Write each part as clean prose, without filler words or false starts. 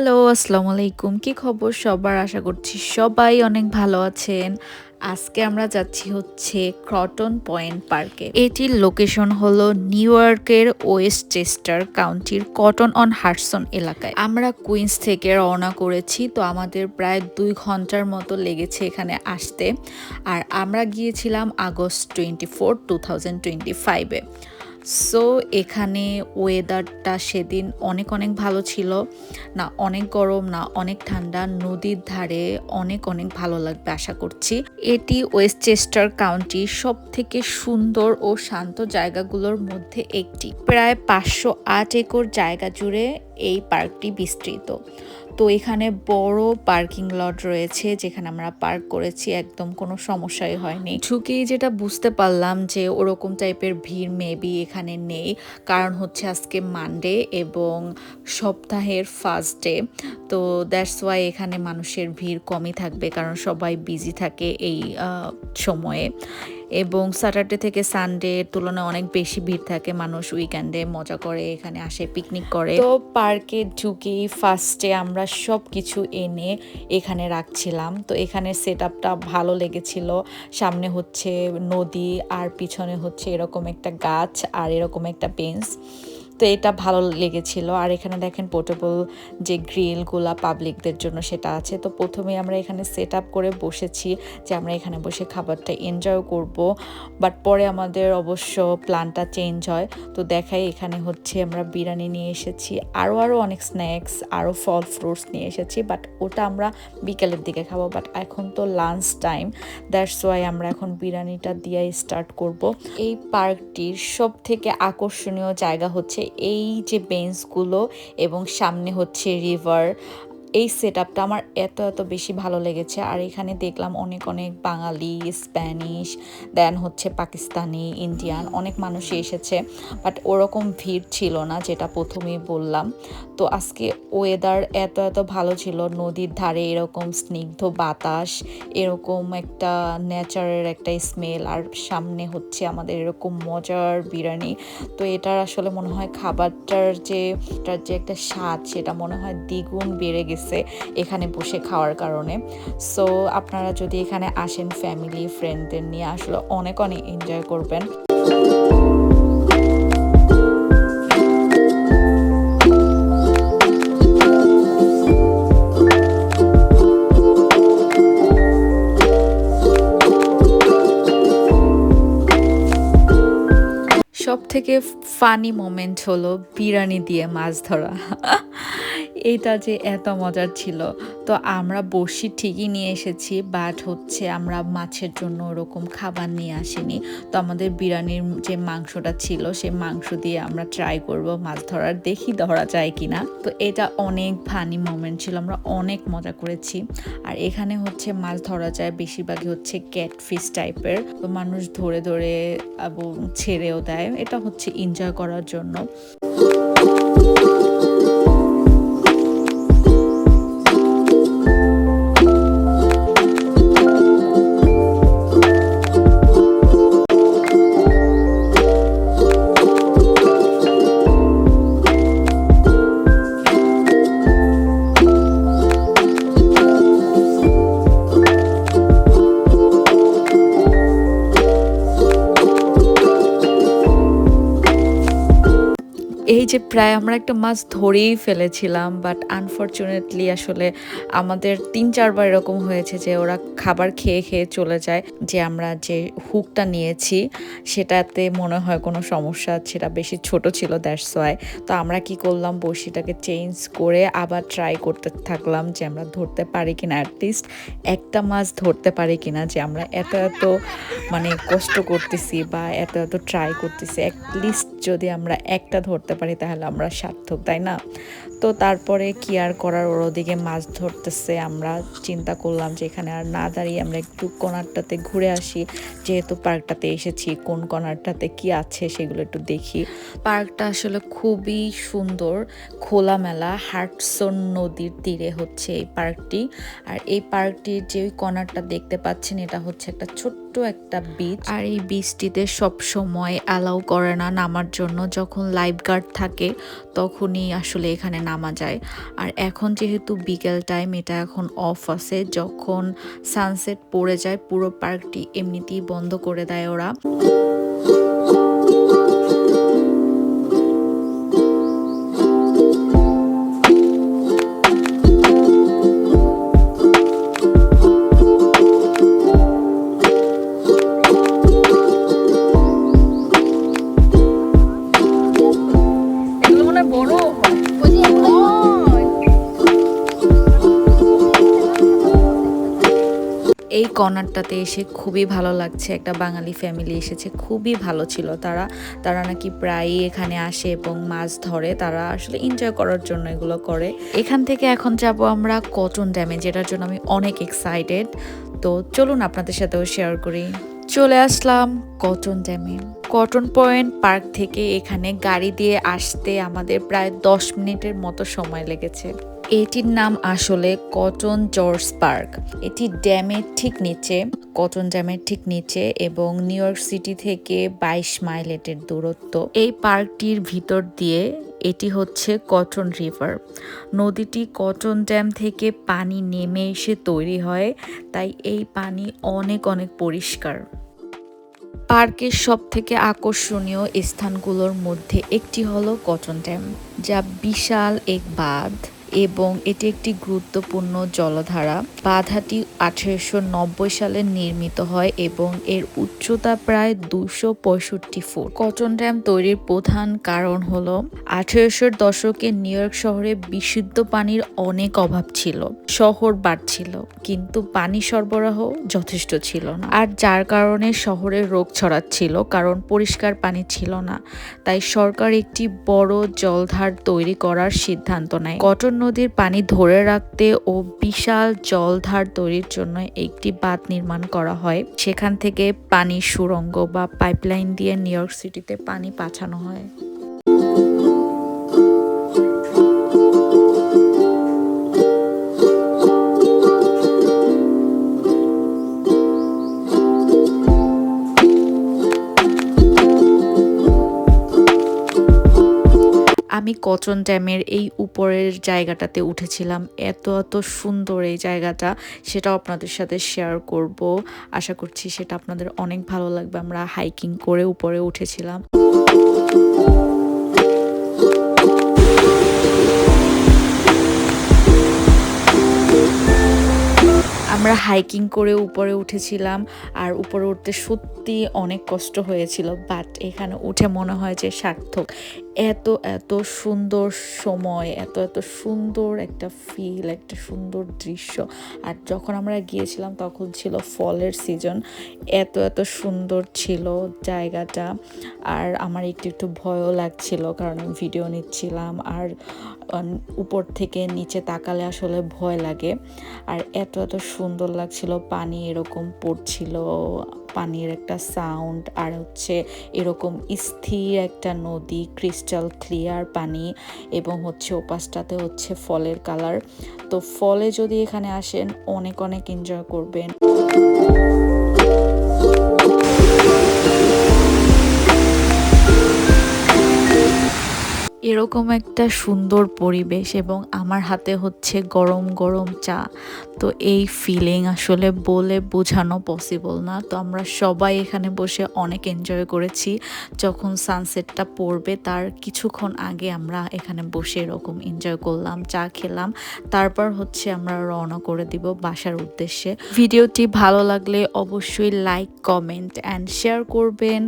Hello, আসসালামু আলাইকুম। কি খবর সবার? আশা করছি সবাই অনেক ভালো আছেন। আজকে আমরা যাচ্ছি হচ্ছে ক্রটন পয়েন্ট পার্কে। এটির লোকেশন হলো নিউ ইয়র্কের ওয়েস্ট চেস্টার কাউন্টির কটন অন হাডসন এলাকায়। আমরা কুইন্স থেকে রওনা করেছি, তো আমাদের প্রায় 2 ঘন্টার মতো লেগেছে এখানে আসতে। আর আমরা গিয়েছিলাম আগস্ট 24, 2025-এ। সো এখানে ওয়েদারটা সেদিন অনেক অনেক ভালো ছিল, না অনেক গরম না অনেক ঠান্ডা। নদীর ধারে অনেক অনেক ভালো লাগবে আশা করছি। এটি ওয়েস্টচেস্টার কাউন্টির সব থেকে সুন্দর ও শান্ত জায়গাগুলোর মধ্যে একটি। প্রায় 508 একর জায়গা জুড়ে এই পার্কটি বিস্তৃত। তো এখানে বড় পার্কিং লট রয়েছে যেখানে আমরা পার্ক করেছি, একদম কোনো সমস্যাই হয়নি। ঢুকেই যেটা বুঝতে পারলাম যে ওরকম টাইপের ভিড় মেবি এখানে নেই, কারণ হচ্ছে আজকে মানডে এবং সপ্তাহের ফার্স্ট ডে। তো দ্যাটস ওয়াই এখানে মানুষের ভিড় কমই থাকবে, কারণ সবাই বিজি থাকে এই সময়ে। এবং স্যাটারডে থেকে সানডে তুলনায় অনেক বেশি ভিড় থাকে, মানুষ উইকেন্ডে মজা করে এখানে আসে, পিকনিক করে। তো পার্কে ঢুকেই ফার্স্টে আমরা সব কিছু এনে এখানে রাখছিলাম। তো এখানে সেট আপটা ভালো লেগেছিল। সামনে হচ্ছে নদী আর পিছনে হচ্ছে এরকম একটা গাছ আর এরকম একটা বেঞ্চ। তো এটা ভালো লেগেছিল। আর এখানে দেখেন পোর্টেবল যে গ্রিলগুলা পাবলিকদের জন্য সেটা আছে। তো প্রথমে আমরা এখানে সেট আপ করে বসেছি যে আমরা এখানে বসে খাবারটা এনজয় করব, বাট পরে আমাদের অবশ্য প্ল্যানটা চেঞ্জ হয়। তো দেখাই এখানে হচ্ছে আমরা বিরিয়ানি নিয়ে এসেছি, আরও অনেক স্ন্যাক্স, আরও ফল ফ্রুটস নিয়ে এসেছি, বাট ওটা আমরা বিকেলের দিকে খাবো। বাট এখন তো লাঞ্চ টাইম, দ্যাটস ওয়াই আমরা এখন বিরিয়ানিটা দিয়ে স্টার্ট করব। এই পার্কটির সব থেকে আকর্ষণীয় জায়গা হচ্ছে এই যে বেঞ্চগুলো এবং সামনে হচ্ছে রিভার। এই সেট আপটা আমার এত বেশি ভালো লেগেছে। আর এখানে দেখলাম অনেক অনেক বাঙালি, স্প্যানিশ, দেন হচ্ছে পাকিস্তানি, ইন্ডিয়ান অনেক মানুষই এসেছে, বাট ওরকম ভিড় ছিল না যেটা প্রথমেই বললাম। তো আজকে ওয়েদার এত ভালো ছিল, নদীর ধারে এরকম স্নিগ্ধ বাতাস, এরকম একটা নেচারের একটা স্মেল, আর সামনে হচ্ছে আমাদের এরকম মজার বিরিয়ানি। তো এটার আসলে মনে হয় খাবারটার যে একটা স্বাদ সেটা মনে হয় দ্বিগুণ বেড়ে গেছে এখানে বসে খাওয়ার কারণে। সো আপনারা যদি এখানে আসেন ফ্যামিলি ফ্রেন্ডদের নিয়ে, আসলে অনেক এনজয় করবেন। সব থেকে ফানি মোমেন্ট হলো বিরিয়ানি দিয়ে মাছ ধরা। এটা যে এত মজার ছিল। তো আমরা বড়শি ঠিকই নিয়ে এসেছি, বাট হচ্ছে আমরা মাছের জন্য ওরকম খাবার নিয়ে আসিনি। তো আমাদের বিরিয়ানির যে মাংসটা ছিল সেই মাংস দিয়ে আমরা ট্রাই করব মাছ ধরার, দেখি ধরা যায় কিনা। তো এটা অনেক ফানি মোমেন্ট ছিল, আমরা অনেক মজা করেছি। আর এখানে হচ্ছে মাছ ধরা যায় বেশিরভাগই হচ্ছে ক্যাটফিশ টাইপের, তো মানুষ ধরে এবং ছেড়েও দেয়, এটা হচ্ছে এনজয় করার জন্য। এই যে প্রায় আমরা একটা মাছ ধরেই ফেলেছিলাম, বাট আনফরচুনেটলি আসলে আমাদের 3-4 বার এরকম হয়েছে যে ওরা খাবার খেয়ে চলে যায়, যে আমরা যে হুকটা নিয়েছি সেটাতে মনে হয় কোনো সমস্যা, সেটা বেশি ছোট ছিল, দ্যাটস ওয়াই। তো আমরা কি করলাম, বড়শিটাকে চেঞ্জ করে আবার ট্রাই করতে থাকলাম যে আমরা ধরতে পারি কিনা, অ্যাটলিস্ট একটা মাছ ধরতে পারি কিনা। যে আমরা এত মানে কষ্ট করতেছি বা এত ট্রাই করতেছি, অ্যাটলিস্ট যদি আমরা একটা ধরতে পারি তাহলে আমরা সার্থক, তাই না? তো তারপরে কি আর করার, ওর ওদিকে মাছ ধরতেছে, আমরা চিন্তা করলাম যে এখানে আর না দাঁড়িয়ে আমরা একটু কর্নারটাতে ঘুরে আসি, যেহেতু পার্কটাতে এসেছি কোন কর্নারটাতে কি আছে সেগুলো একটু দেখি। পার্কটা আসলে খুবই সুন্দর, খোলামেলা, হাডসন নদীর তীরে হচ্ছে এই পার্কটি। আর এই পার্কটির যে কর্নারটা দেখতে পাচ্ছেন এটা হচ্ছে একটা ছোট্ট একটা বিচ, আর এই বিচটিতে সব সময় অ্যালাউ করে না নামার জন্য, যখন লাইফ গার্ড থাকে তখনই আসলে এখানে নামা যায়। আর এখন যেহেতু বিকেল টাইম, এটা এখন অফ আছে, যখন সানসেট পড়ে যায় পুরো পার্কটি এমনিতেই বন্ধ করে দেয় ওরা। এই কর্নারটাতে এসে খুবই ভালো লাগছে। একটা বাঙালি ফ্যামিলি এসেছে, খুবই ভালো ছিল তারা। তারা নাকি প্রায়ই এখানে আসে এবং মাছ ধরে, তারা আসলে এনজয় করার জন্য এগুলো করে। এখান থেকে এখন যাব আমরা কটন ড্যামে, যেটার জন্য আমি অনেক এক্সাইটেড। তো চলুন আপনাদের সাথেও শেয়ার করি। চলে আসলাম কটন ড্যামে। কটন পয়েন্ট পার্ক থেকে এখানে গাড়ি দিয়ে আসতে আমাদের প্রায় 10 মিনিটের মতো সময় লেগেছে। এটির নাম আসলে কটন জর্জ পার্ক। এটি ড্যামের ঠিক নিচে, কটন ড্যামের ঠিক নিচে, এবং নিউ ইয়র্ক সিটি থেকে 22 মাইল এর দূরত্ব। এই পার্কটির ভিতর দিয়ে এটি হচ্ছে কটন রিভার। নদীটি কটন ড্যাম থেকে পানি নেমে এসে তৈরি হয়, তাই এই পানি অনেক অনেক পরিষ্কার। পার্কের সব থেকে আকর্ষণীয় স্থানগুলোর মধ্যে একটি হলো কটন ড্যাম, যা বিশাল এক বাঁধ এবং এটি একটি গুরুত্বপূর্ণ জলধারা। বাঁধটি 1890 সালে নির্মিত হয় এবং এর উচ্চতা প্রায় 265 ফুট। কটন ড্যাম তৈরির প্রধান কারণ হলো 1800 দশকে নিউ ইয়র্ক শহরে বিশুদ্ধ পানির অনেক অভাব ছিল। শহর বাড়ছিল কিন্তু পানি সরবরাহ যথেষ্ট ছিল না, আর যার কারণে শহরে রোগ ছড়াচ্ছিল, কারণ পরিষ্কার পানি ছিল না। তাই সরকার একটি বড় জলধার তৈরি করার সিদ্ধান্ত নেয়। কটন নদীর পানি ধরে রাখতে ও বিশাল জলধার তৈরির জন্য একটি বাঁধ নির্মাণ করা হয়। সেখান থেকে পানির সুড়ঙ্গ বা পাইপলাইন দিয়ে নিউ ইয়র্ক সিটিতে পানি পাঠানো হয়। আমি কটন ড্যামের এই উপরের জায়গাটাতে উঠেছিলাম। এত এত সুন্দর এই জায়গাটা, সেটাও আপনাদের সাথে শেয়ার করব। আশা করছি সেটা আপনাদের অনেক ভালো লাগবে। আমরা হাইকিং করে উপরে উঠেছিলাম। আমরা হাইকিং করে উপরে উঠেছিলাম, আর উপরে উঠতে সত্যি অনেক কষ্ট হয়েছিল, বাট এখানে উঠে মনে হয় যে সার্থক। এত এত সুন্দর সময়, এত এত সুন্দর একটা ফিল, একটা সুন্দর দৃশ্য। আর যখন আমরা গিয়েছিলাম তখন ছিল ফলের সিজন। এত এত সুন্দর ছিল জায়গাটা। আর আমার একটু একটু ভয়ও লাগছিল, কারণ আমি ভিডিও নিচ্ছিলাম, আর উপর থেকে নিচে তাকালে আসলে ভয় লাগে। আর এত এত সুন্দর লাগছিল, পানি এরকম পড়ছিল, পানির একটা সাউন্ড, আর হচ্ছে এরকম স্থির একটা নদী, ক্রিস্টাল ক্লিয়ার পানি, এবং হচ্ছে ওপাশটাতে হচ্ছে ফলের কালার। তো ফলে যদি এখানে আসেন অনেক অনেক এনজয় করবেন। এরকম একটা সুন্দর পরিবেশ এবং আমার হাতে হচ্ছে গরম গরম চা। তো এই ফিলিং আসলে বলে বোঝানো পসিবল না। তো আমরা সবাই এখানে বসে অনেক এনজয় করেছি। যখন সানসেটটা পড়বে তার কিছুক্ষণ আগে আমরা এখানে বসে এরকম এনজয় করলাম, চা খেলাম, তারপর হচ্ছে আমরা রওনা করে দিব বাসার উদ্দেশ্যে। ভিডিওটি ভালো লাগলে অবশ্যই লাইক, কমেন্ট অ্যান্ড শেয়ার করবেন।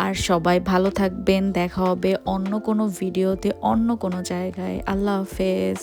আর সবাই ভালো থাকবেন। দেখা হবে অন্য কোনো ভিডিওতে, অন্য কোনো জায়গায়। আল্লাহ হাফেজ।